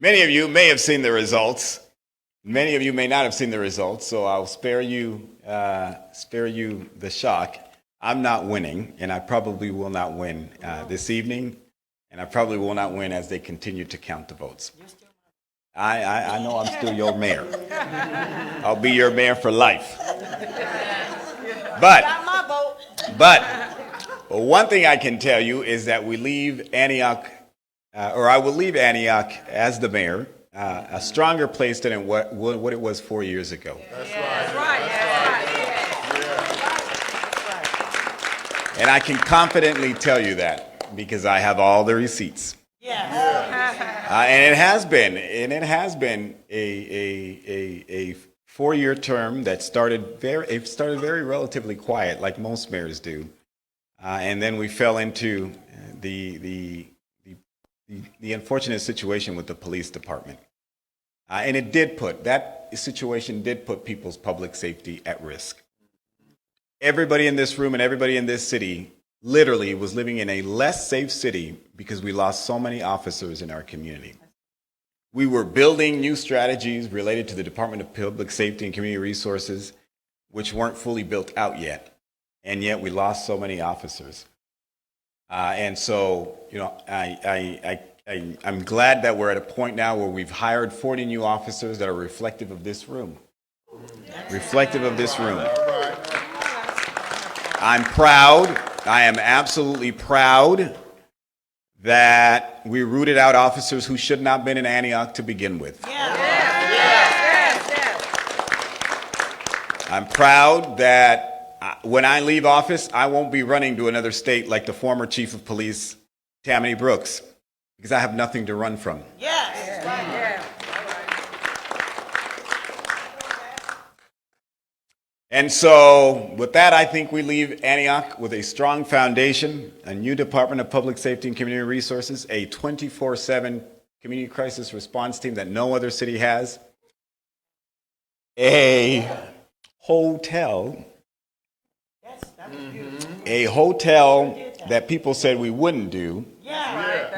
Many of you may have seen the results. Many of you may not have seen the results, so I'll spare you the shock. I'm not winning, and I probably will not win this evening, and I probably will not win as they continue to count the votes. I know I'm still your mayor. I'll be your mayor for life. But one thing I can tell you is that we leave Antioch, or I will leave Antioch as the mayor, a stronger place than what it was 4 years ago. That's right. And I can confidently tell you that because I have all the receipts. And it has been a 4-year term that started very relatively quiet, like most mayors do, and then we fell into the unfortunate situation with the police department, and that situation did put people's public safety at risk. Everybody in this room and everybody in this city literally was living in a less safe city because we lost so many officers in our community. We were building new strategies related to the Department of Public Safety and Community Resources, which weren't fully built out yet, and yet we lost so many officers. And so, I'm glad that we're at a point now where we've hired 40 new officers that are reflective of this room. I'm proud. I am absolutely proud that we rooted out officers who should not have been in Antioch to begin with. I'm proud that when I leave office, I won't be running to another state like the former chief of police, Tammany Brooks, because I have nothing to run from. And so with that, I think we leave Antioch with a strong foundation, a new Department of Public Safety and Community Resources, a 24/7 community crisis response team that no other city has, a hotel that people said we wouldn't do,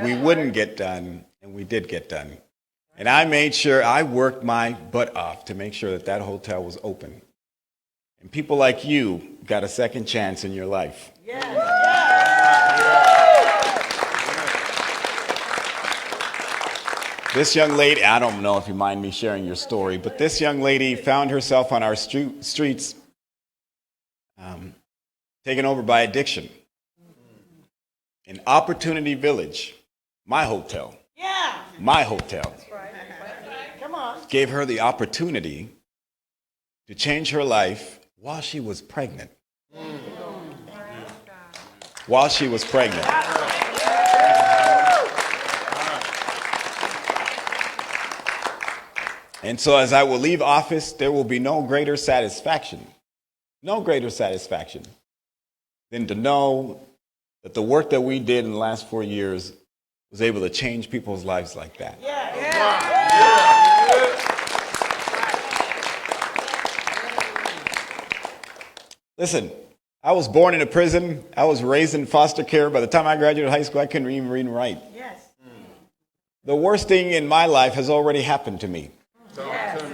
we wouldn't get done, and we did get done. And I worked my butt off to make sure that hotel was open. And people like you got a second chance in your life. This young lady, I don't know if you mind me sharing your story, but this young lady found herself on our streets taken over by addiction. In Opportunity Village, my hotel, gave her the opportunity to change her life while she was pregnant. And so as I will leave office, there will be no greater satisfaction than to know that the work that we did in the last 4 years was able to change people's lives like that. Listen, I was born in a prison. I was raised in foster care. By the time I graduated high school, I couldn't even read and write. The worst thing in my life has already happened to me.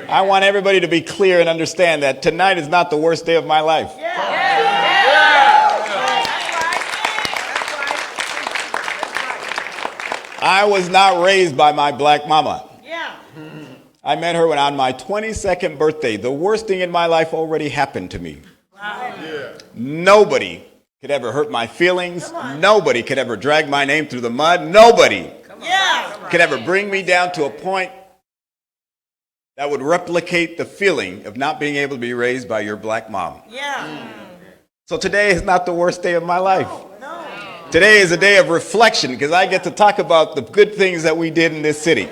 I want everybody to be clear and understand that tonight is not the worst day of my life. I was not raised by my black mama. I met her when on my 22nd birthday. The worst thing in my life already happened to me. Nobody could ever hurt my feelings. Nobody could ever drag my name through the mud. Nobody could ever bring me down to a point that would replicate the feeling of not being able to be raised by your black mom. So today is not the worst day of my life. Today is a day of reflection because I get to talk about the good things that we did in this city.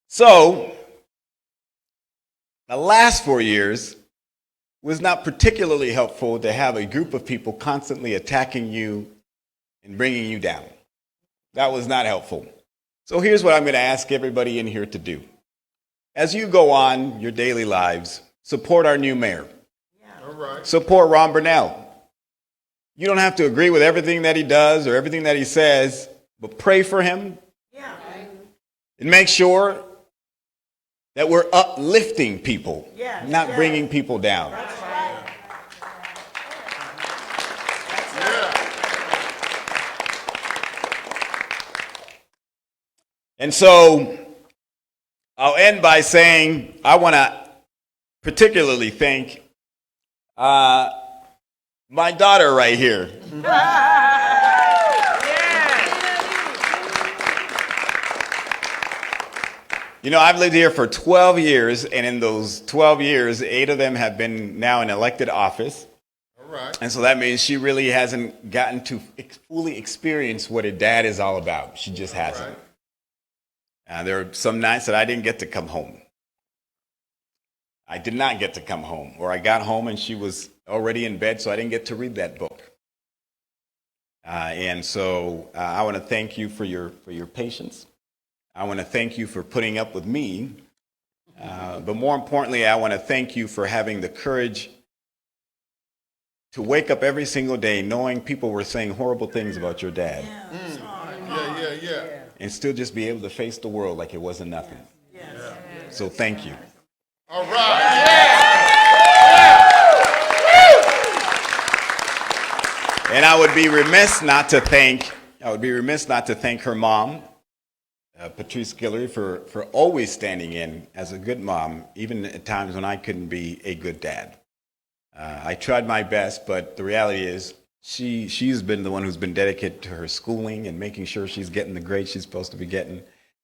So, the last 4 years was not particularly helpful to have a group of people constantly attacking you and bringing you down. That was not helpful. So here's what I'm going to ask everybody in here to do. As you go on your daily lives, support our new mayor. Support Ron Burnell. You don't have to agree with everything that he does or everything that he says, but pray for him. Yeah. And make sure that we're uplifting people, not bringing people down. That's right. And so I'll end by saying I want to particularly thank my daughter right here. You know, I've lived here for 12 years, and in those 12 years, 8 of them have been now in elected office. All right. And so that means she really hasn't gotten to fully experience what a dad is all about. She just hasn't. Right. There are some nights that I didn't get to come home. I did not get to come home, or I got home and she was already in bed, so I didn't get to read that book. And so I want to thank you for your patience. I want to thank you for putting up with me. But more importantly, I want to thank you for having the courage to wake up every single day knowing people were saying horrible things about your dad. Yeah. And still just be able to face the world like it wasn't nothing. So thank you. All right. And I would be remiss not to thank her mom, Patrice Guillory, for always standing in as a good mom, even at times when I couldn't be a good dad. I tried my best, but the reality is she's been the one who's been dedicated to her schooling and making sure she's getting the grades she's supposed to be getting.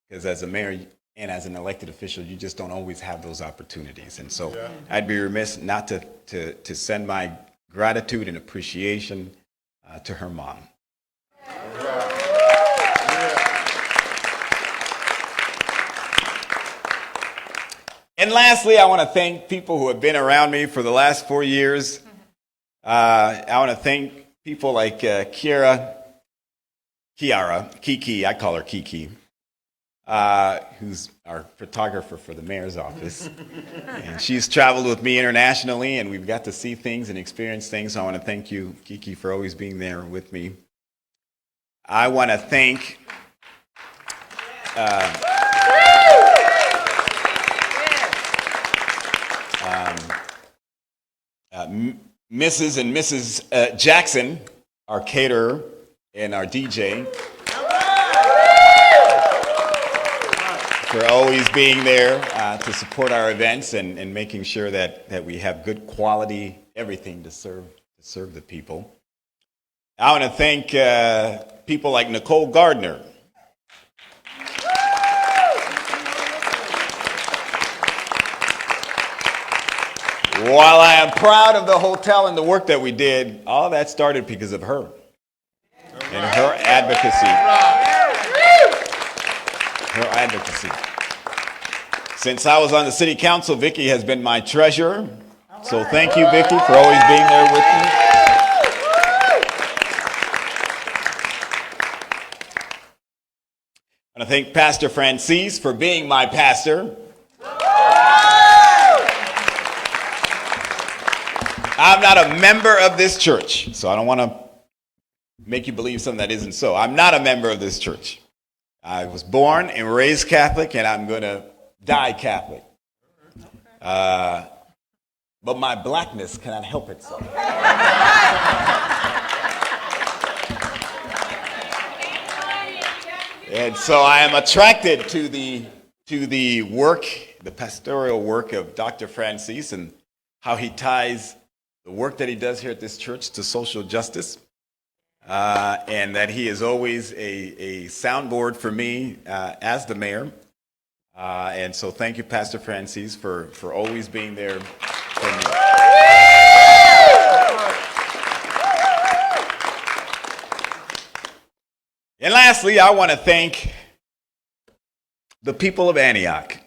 Because as a mayor and as an elected official, you just don't always have those opportunities. And so I'd be remiss not to send my gratitude and appreciation to her mom. And lastly, I want to thank people who have been around me for the last 4 years. I want to thank people like Kiara, Kiki, I call her Kiki, who's our photographer for the mayor's office. And she's traveled with me internationally, and we've got to see things and experience things. So I want to thank you, Kiki, for always being there with me. I want to thank Mrs. and Mrs. Jackson, our caterer and our DJ, for always being there to support our events and making sure that we have good quality everything to serve the people. I want to thank people like Nicole Gardner. While I am proud of the hotel and the work that we did, all that started because of her and her advocacy. Her advocacy. Since I was on the city council, Vicki has been my treasurer. So thank you, Vicki, for always being there with me. I want to thank Pastor Francis for being my pastor. I'm not a member of this church, so I don't want to make you believe something that isn't so. I'm not a member of this church. I was born and raised Catholic, and I'm going to die Catholic. But my blackness cannot help itself. And so I am attracted to the work, the pastoral work of Dr. Francis and how he ties the work that he does here at this church to social justice, and that he is always a soundboard for me as the mayor. And so thank you, Pastor Francis, for always being there for me. And lastly, I want to thank the people of Antioch.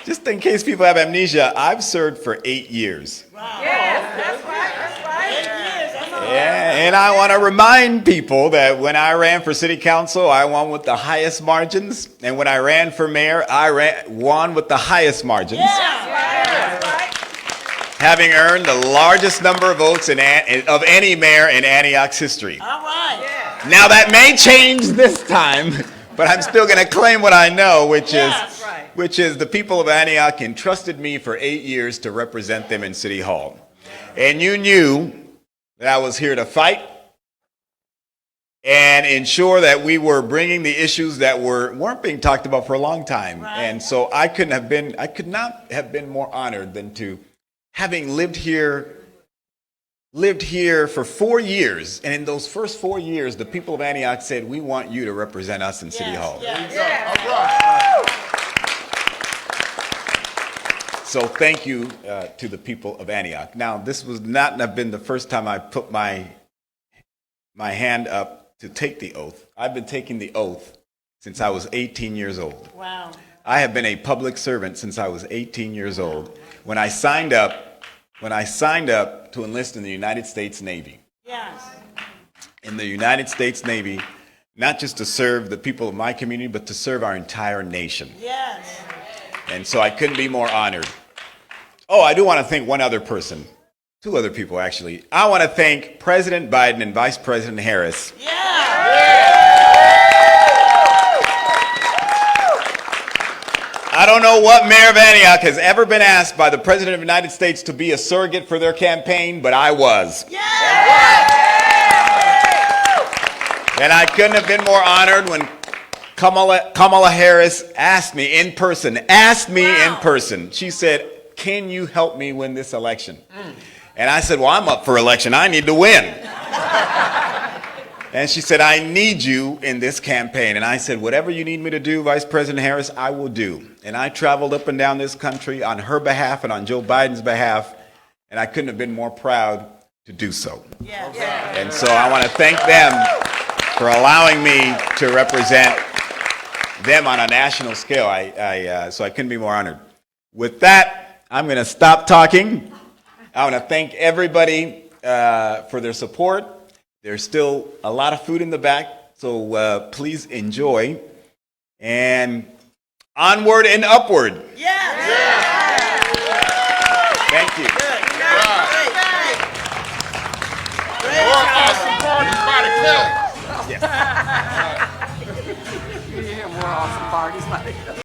Just in case people have amnesia, I've served for 8 years. Wow. Yes, that's right. 8 years. And I want to remind people that when I ran for city council, I won with the highest margins. And when I ran for mayor, won with the highest margins. Having earned the largest number of votes of any mayor in Antioch's history. All right. Now that may change this time, but I'm still going to claim what I know, which is the people of Antioch entrusted me for 8 years to represent them in City Hall. And you knew that I was here to fight and ensure that we were bringing the issues that weren't being talked about for a long time. Right. And so I could not have been more honored than to, having lived here for 4 years, and in those first 4 years, the people of Antioch said, we want you to represent us in City Hall. So thank you to the people of Antioch. Now, this was not have been the first time I put my hand up to take the oath. I've been taking the oath since I was 18 years old. Wow. I have been a public servant since I was 18 years old. When I signed up to enlist in the United States Navy. Yes. In the United States Navy, not just to serve the people of my community, but to serve our entire nation. Yes. And so I couldn't be more honored. Oh, I do want to thank one other person. Two other people, actually. I want to thank President Biden and Vice President Harris. I don't know what mayor of Antioch has ever been asked by the President of the United States to be a surrogate for their campaign, but I was. And I couldn't have been more honored when Kamala Harris asked me in person. She said, can you help me win this election? And I said, well, I'm up for election. I need to win. And she said, I need you in this campaign. And I said, whatever you need me to do, Vice President Harris, I will do. And I traveled up and down this country on her behalf and on Joe Biden's behalf, and I couldn't have been more proud to do so. And so I want to thank them for allowing me to represent them on a national scale. So I couldn't be more honored. With that, I'm going to stop talking. I want to thank everybody for their support. There's still a lot of food in the back, so please enjoy. And onward and upward. Thank you. More awesome parties by the Kelly. More awesome parties like